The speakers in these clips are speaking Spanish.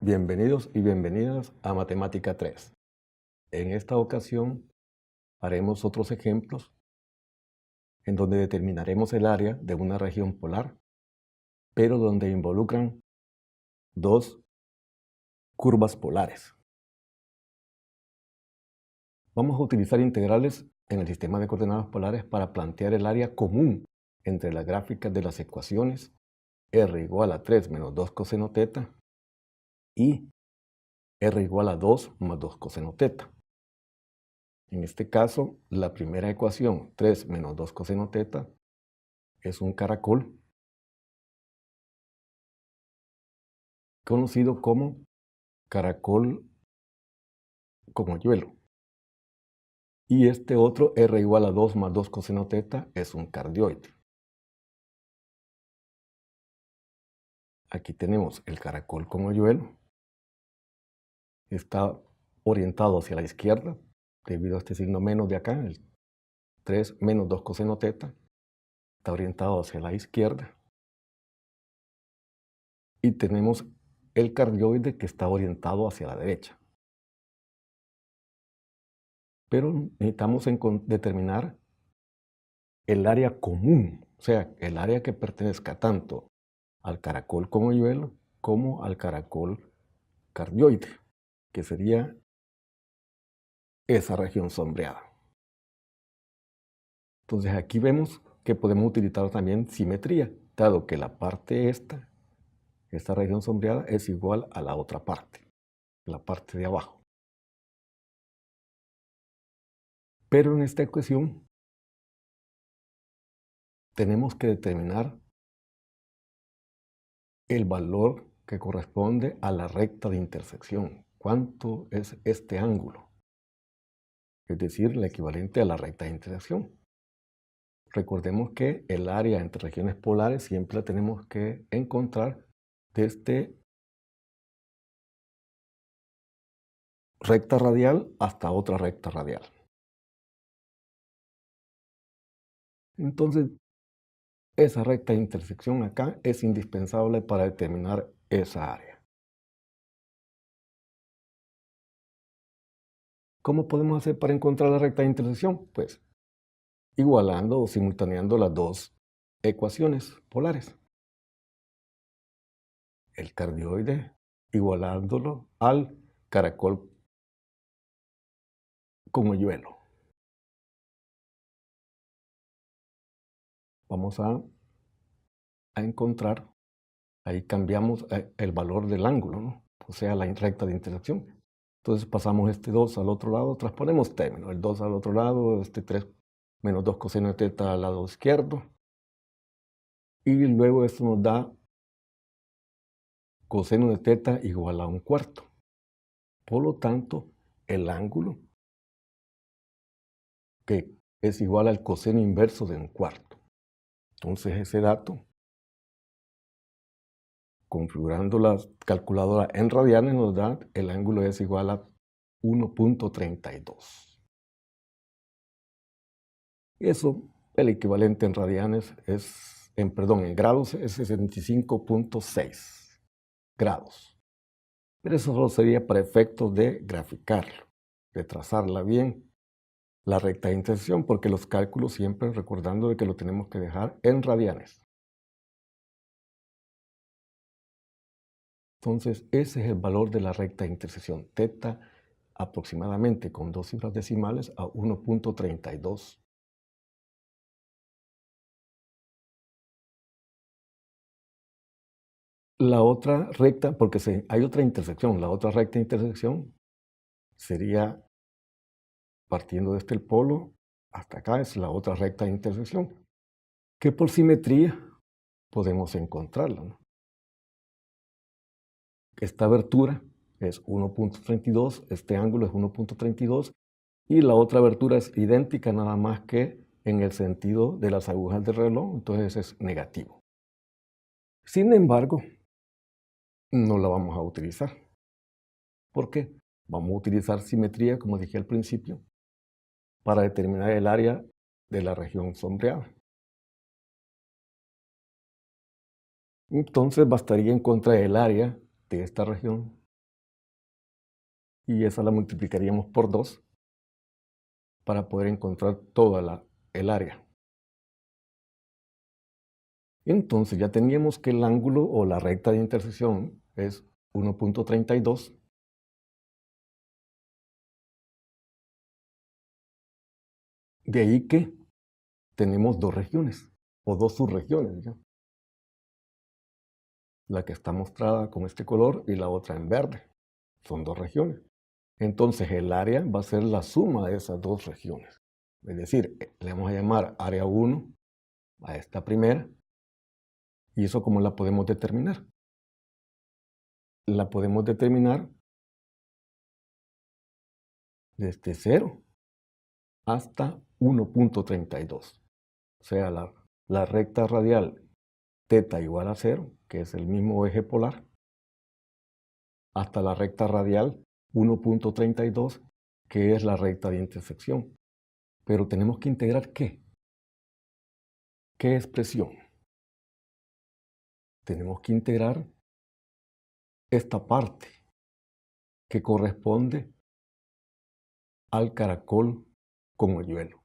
Bienvenidos y bienvenidas a Matemática 3. En esta ocasión haremos otros ejemplos en donde determinaremos el área de una región polar, pero donde involucran dos curvas polares. Vamos a utilizar integrales en el sistema de coordenadas polares para plantear el área común entre las gráficas de las ecuaciones r igual a 3 menos 2 coseno teta y r igual a 2 más 2 coseno teta. En este caso, la primera ecuación, 3 menos 2 coseno teta, es un caracol conocido como caracol con hoyuelo. Y este otro, r igual a 2 más 2 coseno teta, es un cardioide. Aquí tenemos el caracol con hoyuelo. Está orientado hacia la izquierda, debido a este signo menos de acá, el 3 menos 2 coseno teta. Está orientado hacia la izquierda. Y tenemos el cardioide que está orientado hacia la derecha. Pero necesitamos determinar el área común, o sea, el área que pertenezca tanto al caracol con hoyuelo como al caracol cardioide, que sería esa región sombreada. Entonces aquí vemos que podemos utilizar también simetría, dado que la parte esta región sombreada es igual a la otra parte, la parte de abajo. Pero en esta ecuación tenemos que determinar el valor que corresponde a la recta de intersección. ¿Cuánto es este ángulo? Es decir, el equivalente a la recta de intersección. Recordemos que el área entre regiones polares siempre la tenemos que encontrar desde recta radial hasta otra recta radial. Entonces, esa recta de intersección acá es indispensable para determinar esa área. ¿Cómo podemos hacer para encontrar la recta de intersección? Pues igualando o simultaneando las dos ecuaciones polares. El cardioide igualándolo al caracol con hoyuelo. Vamos a encontrar, ahí cambiamos el valor del ángulo, ¿no? O sea, la recta de intersección. Entonces pasamos este 2 al otro lado, transponemos término, el 2 al otro lado, este 3 menos 2 coseno de teta al lado izquierdo. Y luego esto nos da coseno de teta igual a 1/4. Por lo tanto, el ángulo, que es igual al coseno inverso de 1/4. Entonces ese dato, configurando la calculadora en radianes, nos da el ángulo es igual a 1.32. Eso, el equivalente en radianes en grados es 65.6 grados. Pero eso solo sería para efectos de graficarlo, de trazarla bien, la recta de intersección, porque los cálculos siempre recordando de que lo tenemos que dejar en radianes. Entonces, ese es el valor de la recta de intersección, teta aproximadamente con 2 cifras decimales a 1.32. La otra recta, porque hay otra intersección, la otra recta de intersección sería partiendo desde el polo hasta acá, es la otra recta de intersección, que por simetría podemos encontrarla, ¿no? Esta abertura es 1.32, este ángulo es 1.32 y la otra abertura es idéntica nada más que en el sentido de las agujas del reloj, entonces es negativo. Sin embargo, no la vamos a utilizar. ¿Por qué? Vamos a utilizar simetría, como dije al principio, para determinar el área de la región sombreada. Entonces bastaría encontrar el área de esta región y esa la multiplicaríamos por 2 para poder encontrar toda el área. Entonces ya teníamos que el ángulo o la recta de intersección es 1.32. De ahí que tenemos dos regiones o dos subregiones, ¿ya? La que está mostrada con este color y la otra en verde. Son dos regiones. Entonces el área va a ser la suma de esas dos regiones. Es decir, le vamos a llamar área 1 a esta primera. ¿Y eso cómo la podemos determinar? La podemos determinar desde 0 hasta 1.32. O sea, la recta radial θ igual a 0, que es el mismo eje polar, hasta la recta radial 1.32, que es la recta de intersección. Pero tenemos que integrar ¿qué? ¿Qué expresión? Tenemos que integrar esta parte que corresponde al caracol con hoyuelo,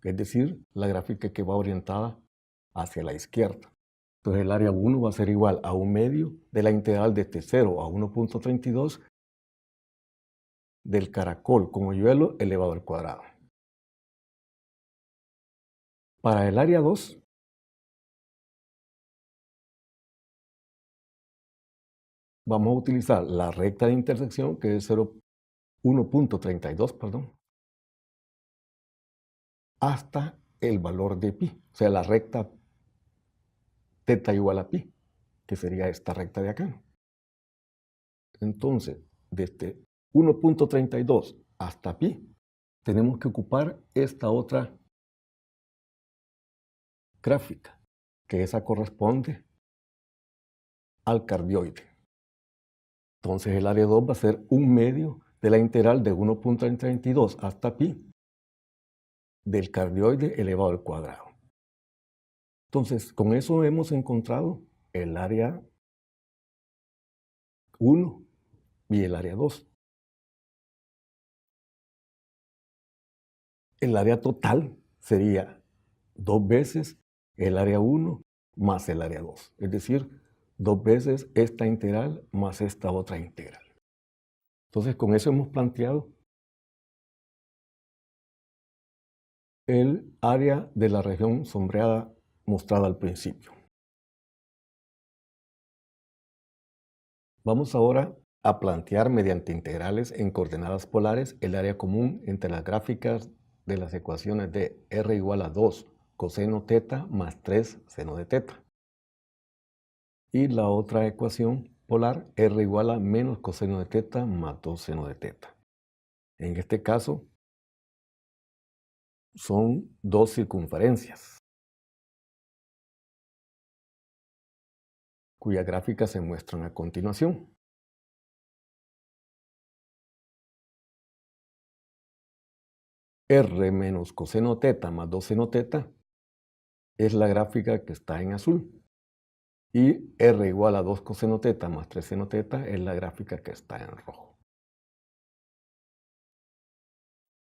es decir, la gráfica que va orientada hacia la izquierda. Entonces el área 1 va a ser igual a 1 medio de la integral desde 0 a 1.32 del caracol con hoyuelo elevado al cuadrado. Para el área 2, vamos a utilizar la recta de intersección, que es 1.32, hasta el valor de pi, o sea, la recta θ igual a pi, que sería esta recta de acá. Entonces, desde 1.32 hasta pi, tenemos que ocupar esta otra gráfica, que esa corresponde al cardioide. Entonces el área 2 va a ser 1 medio de la integral de 1.32 hasta pi del cardioide elevado al cuadrado. Entonces, con eso hemos encontrado el área 1 y el área 2. El área total sería 2 veces el área 1 más el área 2, es decir, 2 veces esta integral más esta otra integral. Entonces, con eso hemos planteado el área de la región sombreada mostrada al principio. Vamos ahora a plantear mediante integrales en coordenadas polares el área común entre las gráficas de las ecuaciones de r igual a 2 coseno θ más 3 seno de θ. Y la otra ecuación polar, r igual a menos coseno de θ más 2 seno de θ. En este caso, son dos circunferencias, cuyas gráficas se muestran a continuación. R menos coseno θ más 2 seno θ es la gráfica que está en azul. Y R igual a 2 coseno θ más 3 seno θ es la gráfica que está en rojo.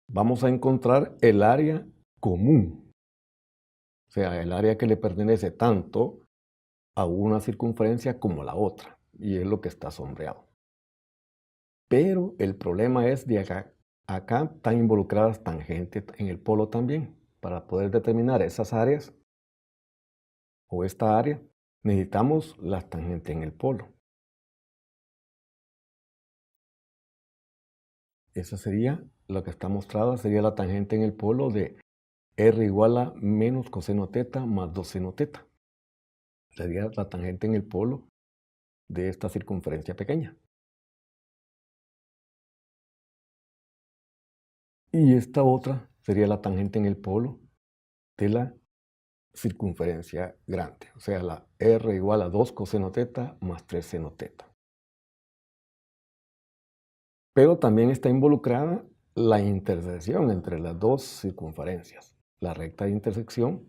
Vamos a encontrar el área común, o sea, el área que le pertenece tanto a una circunferencia como a la otra, y es lo que está sombreado. Pero el problema es de acá están involucradas tangentes en el polo también. Para poder determinar esas áreas o esta área, necesitamos las tangentes en el polo. Esa sería, lo que está mostrada, sería la tangente en el polo de r igual a menos coseno θ más 2 seno θ. Sería la tangente en el polo de esta circunferencia pequeña. Y esta otra sería la tangente en el polo de la circunferencia grande, o sea, la r igual a 2 coseno θ más 3 seno θ. Pero también está involucrada la intersección entre las dos circunferencias. La recta de intersección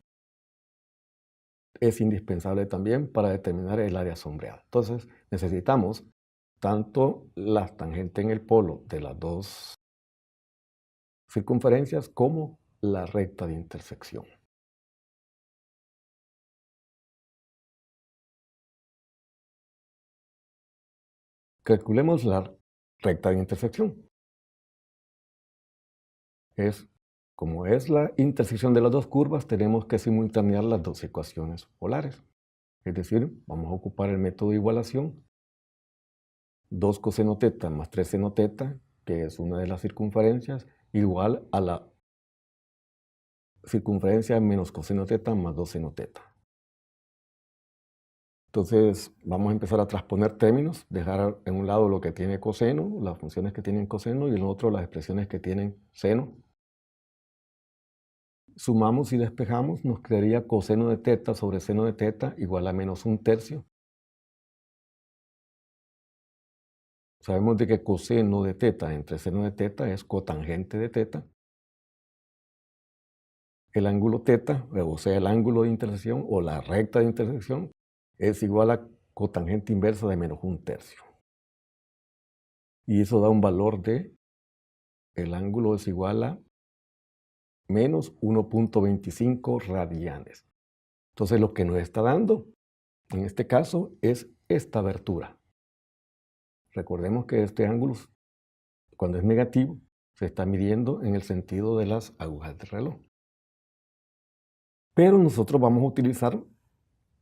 es indispensable también para determinar el área sombreada. Entonces, necesitamos tanto la tangente en el polo de las dos circunferencias como la recta de intersección. Calculemos la recta de intersección. Como es la intersección de las dos curvas, tenemos que simultanear las dos ecuaciones polares. Es decir, vamos a ocupar el método de igualación. 2 coseno teta más 3 seno teta, que es una de las circunferencias, igual a la circunferencia menos coseno teta más 2 seno teta. Entonces vamos a empezar a transponer términos, dejar en un lado lo que tiene coseno, las funciones que tienen coseno, y en el otro las expresiones que tienen seno. Sumamos y despejamos, nos quedaría coseno de teta sobre seno de teta igual a menos 1/3. Sabemos de que coseno de teta entre seno de teta es cotangente de teta. El ángulo teta, o sea, el ángulo de intersección o la recta de intersección, es igual a cotangente inversa de menos 1/3. Y eso da un valor de, el ángulo es igual a menos 1.25 radianes. Entonces lo que nos está dando, en este caso, es esta abertura. Recordemos que este ángulo, cuando es negativo, se está midiendo en el sentido de las agujas del reloj. Pero nosotros vamos a utilizar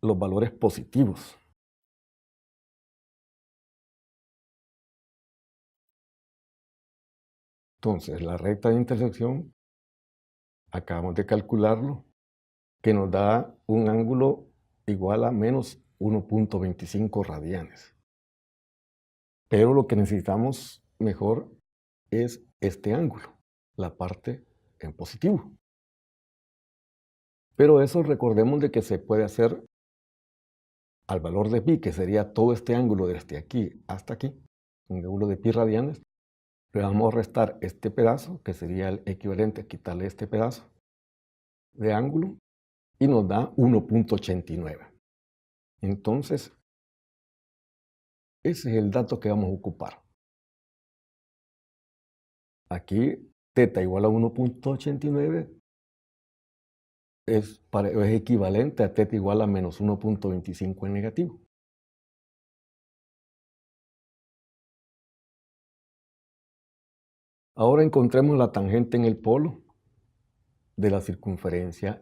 los valores positivos. Entonces, la recta de intersección, acabamos de calcularlo, que nos da un ángulo igual a menos 1.25 radianes. Pero lo que necesitamos mejor es este ángulo, la parte en positivo. Pero eso recordemos de que se puede hacer al valor de pi, que sería todo este ángulo desde aquí hasta aquí, un ángulo de pi radianes. Le vamos a restar este pedazo, que sería el equivalente a quitarle este pedazo de ángulo, y nos da 1.89. Entonces, ese es el dato que vamos a ocupar. Aquí, teta igual a 1.89 es equivalente a teta igual a menos 1.25 en negativo. Ahora encontremos la tangente en el polo de la circunferencia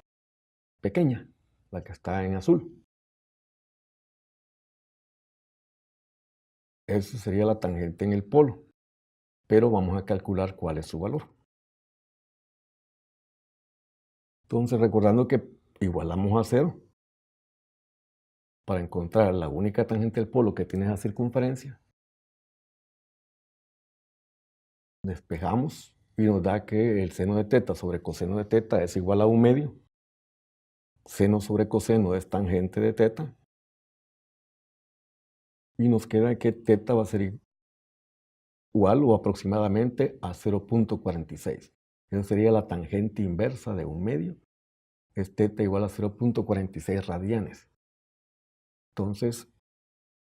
pequeña, la que está en azul. Esa sería la tangente en el polo, pero vamos a calcular cuál es su valor. Entonces, recordando que igualamos a 0, para encontrar la única tangente del polo que tiene esa circunferencia, despejamos y nos da que el seno de teta sobre coseno de teta es igual a 1/2. Seno sobre coseno es tangente de teta. Y nos queda que teta va a ser igual o aproximadamente a 0.46. Esa sería la tangente inversa de 1/2. Es teta igual a 0.46 radianes. Entonces,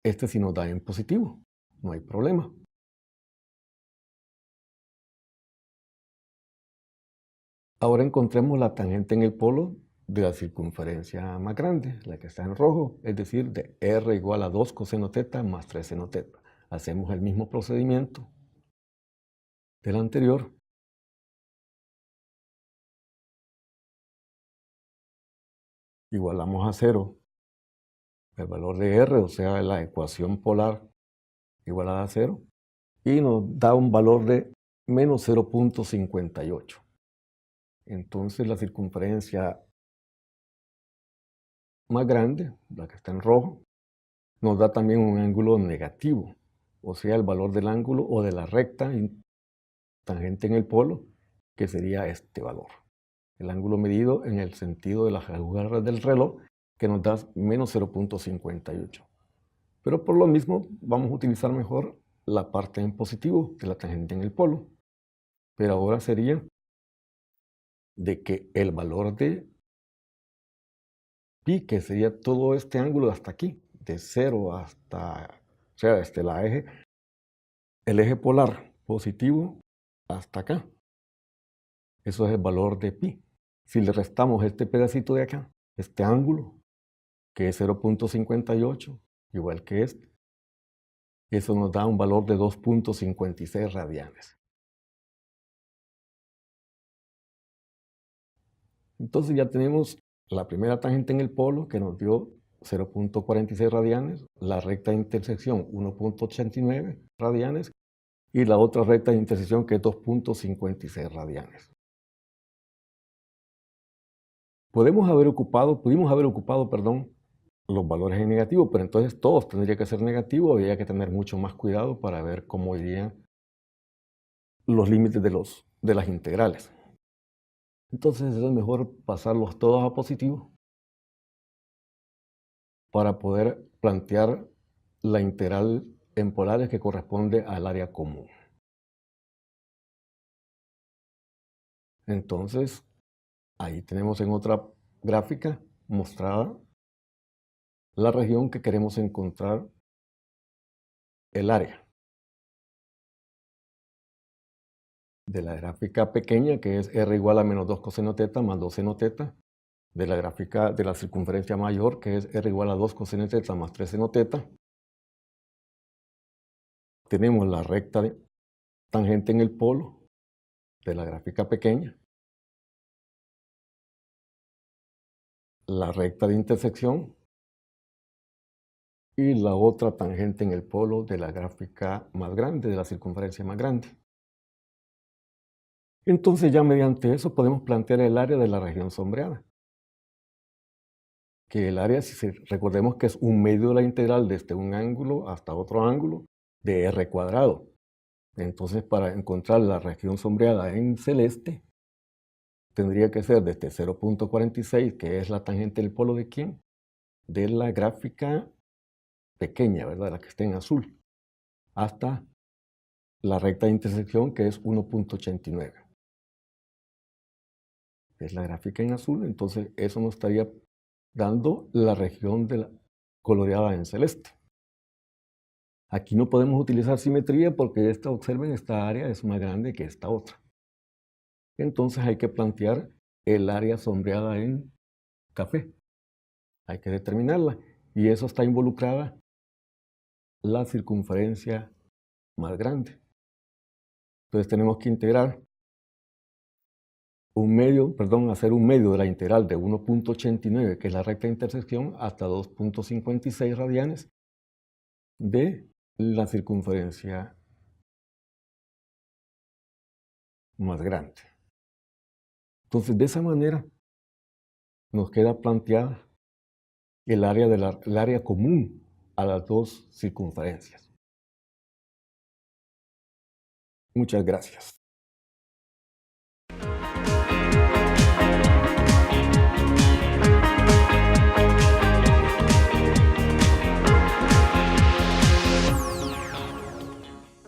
este sí nos da en positivo, no hay problema. Ahora encontremos la tangente en el polo de la circunferencia más grande, la que está en rojo, es decir, de R igual a 2 coseno teta más 3 seno teta. Hacemos el mismo procedimiento del anterior. Igualamos a 0 el valor de R, o sea, la ecuación polar igualada a 0, y nos da un valor de menos 0.58. Entonces la circunferencia más grande, la que está en rojo, nos da también un ángulo negativo, o sea, el valor del ángulo o de la recta tangente en el polo, que sería este valor. El ángulo medido en el sentido de las agujas del reloj, que nos da menos 0.58. Pero por lo mismo vamos a utilizar mejor la parte en positivo de la tangente en el polo. Pero ahora sería de que el valor de pi, que sería todo este ángulo hasta aquí, de 0 hasta, o sea, desde la eje, el eje polar positivo hasta acá. Eso es el valor de pi. Si le restamos este pedacito de acá, este ángulo, que es 0.58, igual que este, eso nos da un valor de 2.56 radianes. Entonces ya tenemos la primera tangente en el polo que nos dio 0.46 radianes, la recta de intersección 1.89 radianes y la otra recta de intersección que es 2.56 radianes. Pudimos haber ocupado, los valores en negativo, pero entonces todos tendrían que ser negativos, habría que tener mucho más cuidado para ver cómo irían los límites de las integrales. Entonces es mejor pasarlos todos a positivo para poder plantear la integral en polares que corresponde al área común. Entonces, ahí tenemos en otra gráfica mostrada la región que queremos encontrar el área. De la gráfica pequeña, que es r igual a menos 2 coseno teta más 2 seno teta, de la gráfica de la circunferencia mayor, que es r igual a 2 coseno teta más 3 seno teta, tenemos la recta tangente en el polo de la gráfica pequeña, la recta de intersección y la otra tangente en el polo de la gráfica más grande, de la circunferencia más grande. Entonces ya mediante eso podemos plantear el área de la región sombreada. Que el área, recordemos que es un medio de la integral desde un ángulo hasta otro ángulo de r cuadrado. Entonces para encontrar la región sombreada en celeste, tendría que ser desde 0.46, que es la tangente del polo de quién, de la gráfica pequeña, ¿verdad? La que está en azul, hasta la recta de intersección que es 1.89. Es la gráfica en azul, entonces eso nos estaría dando la región coloreada en celeste. Aquí no podemos utilizar simetría porque observen, esta área es más grande que esta otra. Entonces hay que plantear el área sombreada en café. Hay que determinarla y eso está involucrada la circunferencia más grande. Entonces tenemos que integrar hacer un medio de la integral de 1.89, que es la recta de intersección, hasta 2.56 radianes de la circunferencia más grande. Entonces, de esa manera nos queda planteada el área común a las dos circunferencias. Muchas gracias.